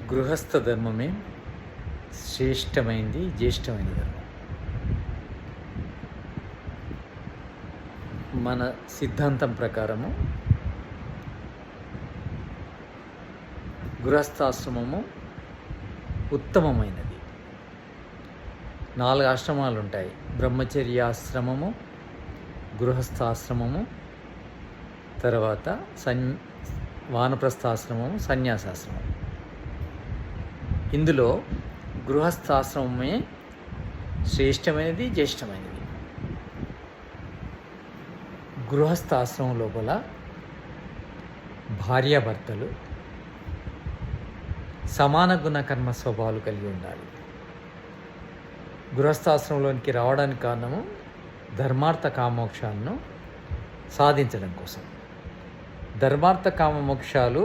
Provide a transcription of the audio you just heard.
గృహస్థ ధర్మమే శ్రేష్టమైంది, జ్యేష్టమైన ధర్మం. మన సిద్ధాంతం ప్రకారము గృహస్థాశ్రమము ఉత్తమమైనది. 4 ఆశ్రమాలు ఉంటాయి: బ్రహ్మచర్యాశ్రమము, గృహస్థాశ్రమము, తర్వాత వానప్రస్థాశ్రమము, సన్యాసాశ్రమం. ఇందులో గృహస్థాశ్రమమే శ్రేష్టమైనది, జ్యేష్టమైనది. గృహస్థాశ్రమం లోపల భార్యాభర్తలు సమాన గుణకర్మ స్వభావాలు కలిగి ఉండాలి. గృహస్థాశ్రమంలోనికి రావడానికి కారణము ధర్మార్థ కామోక్షాలను సాధించడం కోసం. ధర్మార్థ కామ మోక్షాలు